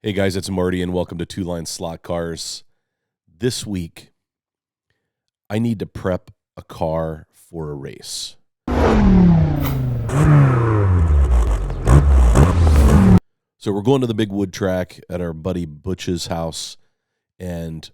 Hey guys, it's Marty and welcome to Two Line Slot Cars. This week, I need to prep a car for a race. So we're going to the big wood track at our buddy Butch's house, and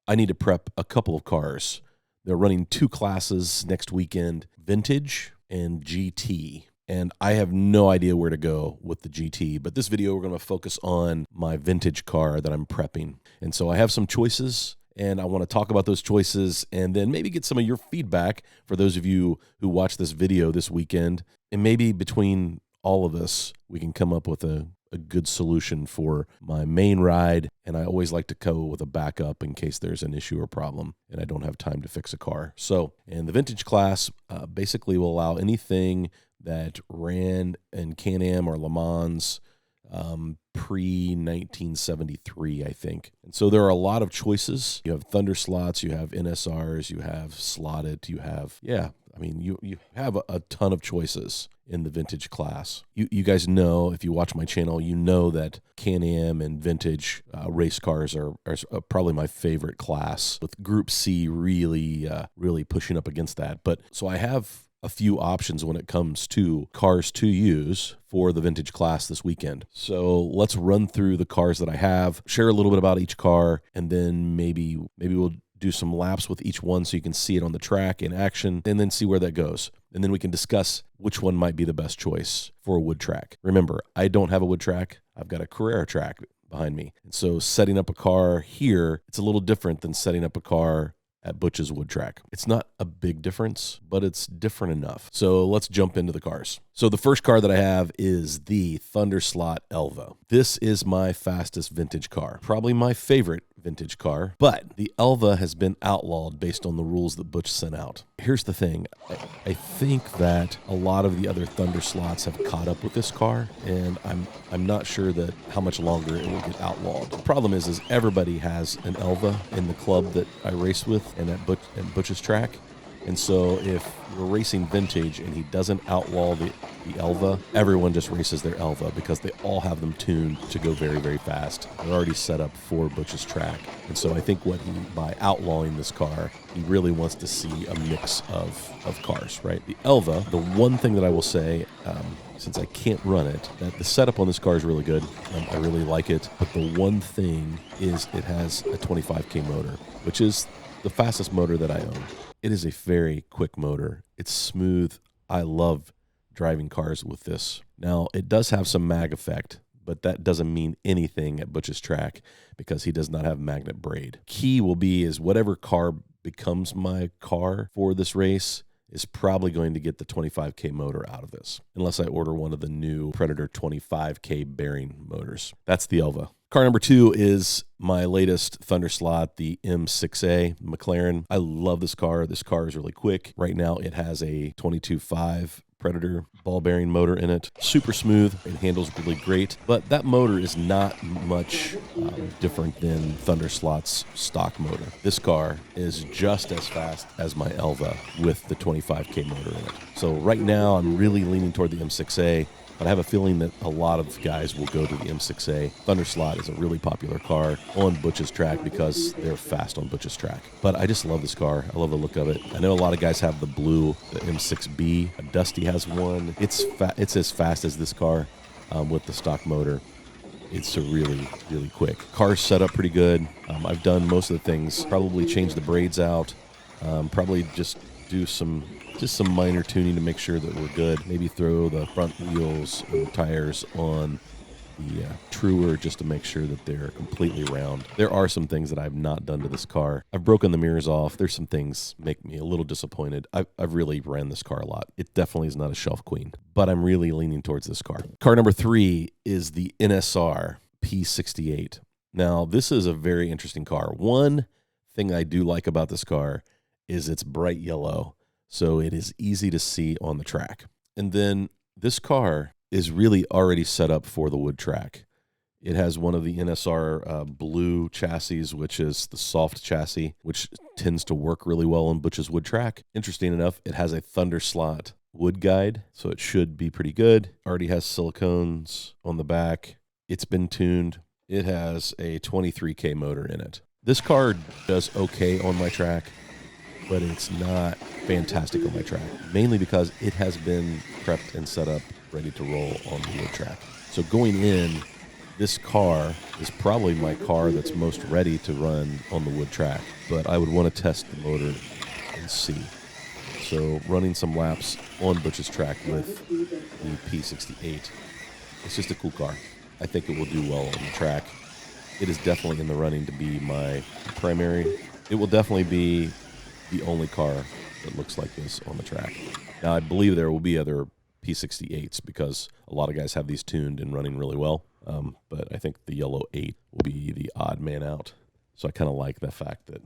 I need to prep a couple of cars. They're running two classes next weekend, Vintage and GT. And I have no idea where to go with the GT, but this video we're going to focus on my vintage car that I'm prepping. And so I have some choices, and I want to talk about those choices and then maybe get some of your feedback for those of you who watch this video this weekend. And maybe between all of us, we can come up with a good solution for my main ride. And I always like to go with a backup in case there's an issue or problem and I don't have time to fix a car. So, and the vintage class basically will allow anything that ran in Can-Am or Lemans pre-1973, I think. And so there are a lot of choices. You have Thunder slots, you have NSRs, you have slotted, you have, you have a ton of choices in the vintage class. You guys know, if you watch my channel, you know that Can-Am and vintage race cars are probably my favorite class, with Group C really pushing up against that. But so I have a few options when it comes to cars to use for the vintage class this weekend. So let's run through the cars that I have, share a little bit about each car, and then maybe we'll do some laps with each one so you can see it on the track in action, and then see where that goes. And then we can discuss which one might be the best choice for a wood track. Remember, I don't have a wood track. I've got a Carrera track behind me. And so setting up a car here, it's a little different than setting up a car at Butch's wood track. It's not a big difference, but it's different enough. So let's jump into the cars. So the first car that I have is the Thunder Slot Elva. This is my fastest vintage car, probably my favorite vintage car, but the Elva has been outlawed based on the rules that Butch sent out. Here's the thing. I think that a lot of the other Thunder slots have caught up with this car, and I'm not sure that how much longer it will get outlawed. The problem is everybody has an Elva in the club that I race with and at Butch's track. And so if we're racing vintage and he doesn't outlaw the Elva, everyone just races their Elva because they all have them tuned to go very, very fast. They're already set up for Butch's track. And so I think by outlawing this car, he really wants to see a mix of cars, right? The Elva, the one thing that I will say, since I can't run it, that the setup on this car is really good. I really like it. But the one thing is it has a 25K motor, which is the fastest motor that I own. It is a very quick motor. It's smooth. I love driving cars with this. Now, it does have some mag effect, but that doesn't mean anything at Butch's track because he does not have magnet braid. Key will be is whatever car becomes my car for this race is probably going to get the 25K motor out of this, unless I order one of the new Predator 25K bearing motors. That's the Elva. Car number 2 is my latest Thunder slot, the M6A McLaren. I love this car. This car is really quick. Right now it has a 22.5 Predator ball bearing motor in it. Super smooth. It handles really great. But that motor is not much different than Thunder Slot's stock motor. This car is just as fast as my Elva with the 25K motor in it. So right now I'm really leaning toward the M6A. But I have a feeling that a lot of guys will go to the M6A. Thunder Slot is a really popular car on Butch's track because they're fast on Butch's track. But I just love this car. I love the look of it. I know a lot of guys have the blue, the M6B. Dusty has one. It's as fast as this car with the stock motor. It's a really quick. Car's set up pretty good. I've done most of the things. Probably change the braids out. Probably just do some minor tuning to make sure that we're good. Maybe throw the front wheels and tires on the truer just to make sure that they're completely round. There are some things that I've not done to this car. I've broken the mirrors off. There's some things make me a little disappointed. I've really ran this car a lot. It definitely is not a shelf queen, but I'm really leaning towards this car. Car number 3 is the NSR P68. Now, this is a very interesting car. One thing I do like about this car is it's bright yellow, so it is easy to see on the track. And then this car is really already set up for the wood track. It has one of the NSR blue chassis, which is the soft chassis, which tends to work really well on Butch's wood track. Interesting enough, it has a Thunder Slot wood guide, so it should be pretty good. Already has silicones on the back. It's been tuned. it has a 23K motor in it. This car does okay on my track, but it's not fantastic on my track, mainly because it has been prepped and set up ready to roll on the wood track. So going in, this car is probably my car that's most ready to run on the wood track, but I would want to test the motor and see. So running some laps on Butch's track with the P68, it's just a cool car. I think it will do well on the track. It is definitely in the running to be my primary. It will definitely be the only car that looks like this on the track. Now, I believe there will be other P68s because a lot of guys have these tuned and running really well. But I think the yellow 8 will be the odd man out. So I kind of like the fact that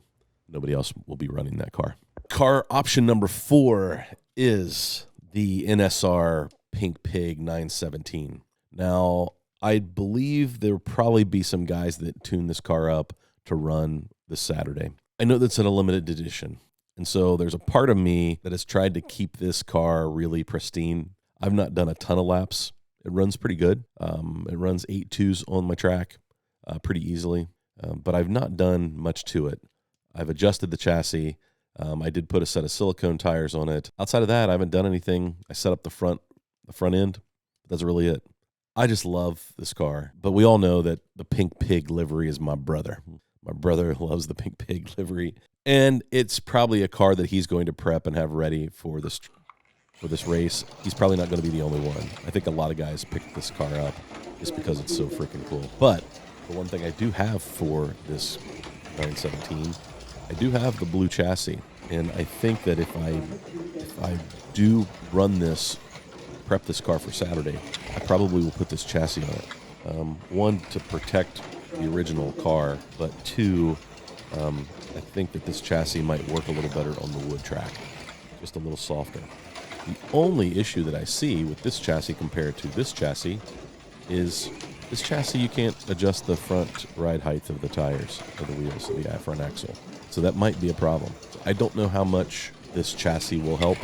nobody else will be running that car. Car option number 4 is the NSR Pink Pig 917. Now, I believe there will probably be some guys that tune this car up to run this Saturday. I know that's in a limited edition. And so there's a part of me that has tried to keep this car really pristine. I've not done a ton of laps. It runs pretty good. It runs 8.2s on my track pretty easily, but I've not done much to it. I've adjusted the chassis. I did put a set of silicone tires on it. Outside of that, I haven't done anything. I set up the front end. That's really it. I just love this car, but we all know that the Pink Pig livery is my brother. My brother loves the Pink Pig livery, and it's probably a car that he's going to prep and have ready for this race. He's probably not going to be the only one. I think a lot of guys pick this car up just because it's so freaking cool. But the one thing I do have for this 917, I do have the blue chassis, and I think that if I do run this, prep this car for Saturday, I probably will put this chassis on it. One, to protect the original car, but two, I think that this chassis might work a little better on the wood track, just a little softer. The only issue that I see with this chassis compared to this chassis is this chassis, you can't adjust the front ride height of the tires or the wheels, the front axle. So that might be a problem. I don't know how much this chassis will help.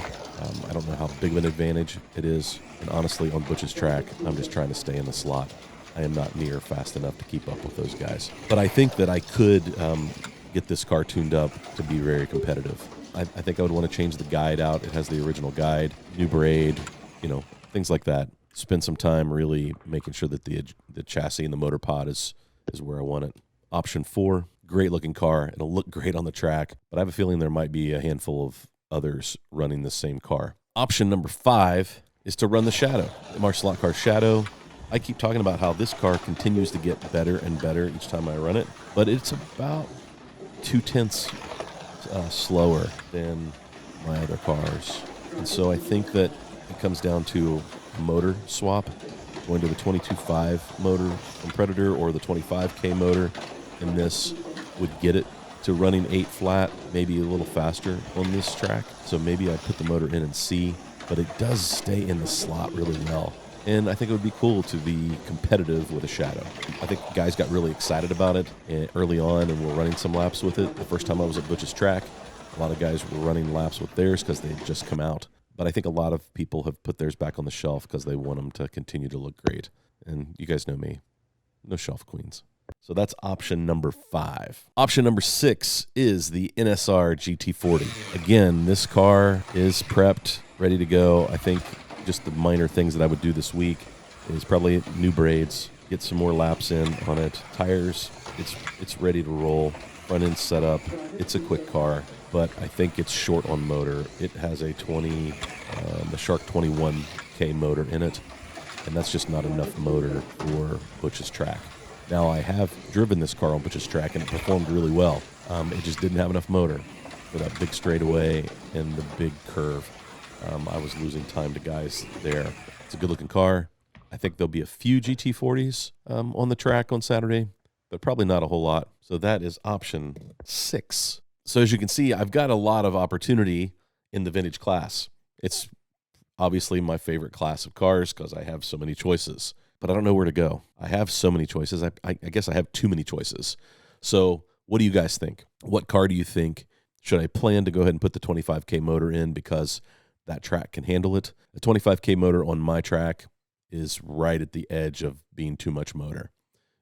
I don't know how big of an advantage it is. And honestly, on Butch's track, I'm just trying to stay in the slot. I am not near fast enough to keep up with those guys. But I think that I could get this car tuned up to be very competitive. I think I would want to change the guide out. It has the original guide, new braid, things like that. Spend some time really making sure that the chassis and the motor pod is where I want it. Option 4, great looking car. It'll look great on the track, but I have a feeling there might be a handful of others running the same car. Option number 5 is to run the Shadow, MR Slot Car Shadow. I keep talking about how this car continues to get better and better each time I run it, but it's about 0.2 slower than my other cars. And so I think that it comes down to a motor swap, going to the 22.5 motor from Predator or the 25K motor, and this would get it to running 8 flat, maybe a little faster on this track. So maybe I put the motor in and see, but it does stay in the slot really well. And I think it would be cool to be competitive with a Shadow. I think guys got really excited about it early on and were running some laps with it. The first time I was at Butch's track, a lot of guys were running laps with theirs because they had just come out. But I think a lot of people have put theirs back on the shelf because they want them to continue to look great. And you guys know me, no shelf queens. So that's option number 5. Option number 6 is the NSR GT40. Again, this car is prepped, ready to go. I think just the minor things that I would do this week is probably new braids, get some more laps in on it. Tires, it's ready to roll. Front end set up. It's a quick car, but I think it's short on motor. It has a the Shark 21K motor in it, and that's just not enough motor for Butch's track. Now, I have driven this car on Butch's track, and it performed really well. It just didn't have enough motor for that big straightaway and the big curve. I was losing time to guys there. It's a good-looking car. I think there'll be a few GT40s on the track on Saturday, but probably not a whole lot. So that is option 6. So as you can see, I've got a lot of opportunity in the vintage class. It's obviously my favorite class of cars because I have so many choices, but I don't know where to go. I have so many choices. I guess I have too many choices. So what do you guys think? What car do you think? Should I plan to go ahead and put the 25K motor in because that track can handle it? The 25K motor on my track is right at the edge of being too much motor.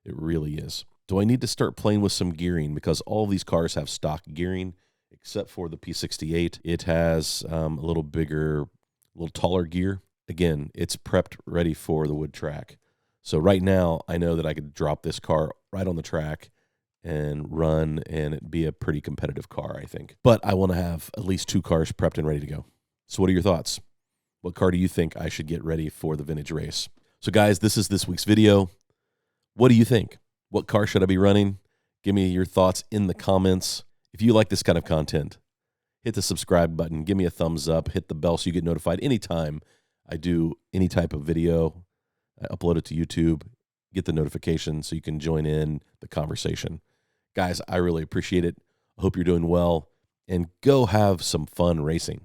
It really is. Do I need to start playing with some gearing? Because all of these cars have stock gearing, except for the P68. It has a little bigger, a little taller gear. Again, it's prepped ready for the wood track. So right now, I know that I could drop this car right on the track and run, and it'd be a pretty competitive car, I think. But I want to have at least 2 cars prepped and ready to go. So what are your thoughts? What car do you think I should get ready for the vintage race? So guys, this is this week's video. What do you think? What car should I be running? Give me your thoughts in the comments. If you like this kind of content, hit the subscribe button, give me a thumbs up, hit the bell so you get notified anytime I do any type of video. I upload it to YouTube, get the notification so you can join in the conversation. Guys, I really appreciate it. I hope you're doing well, and go have some fun racing.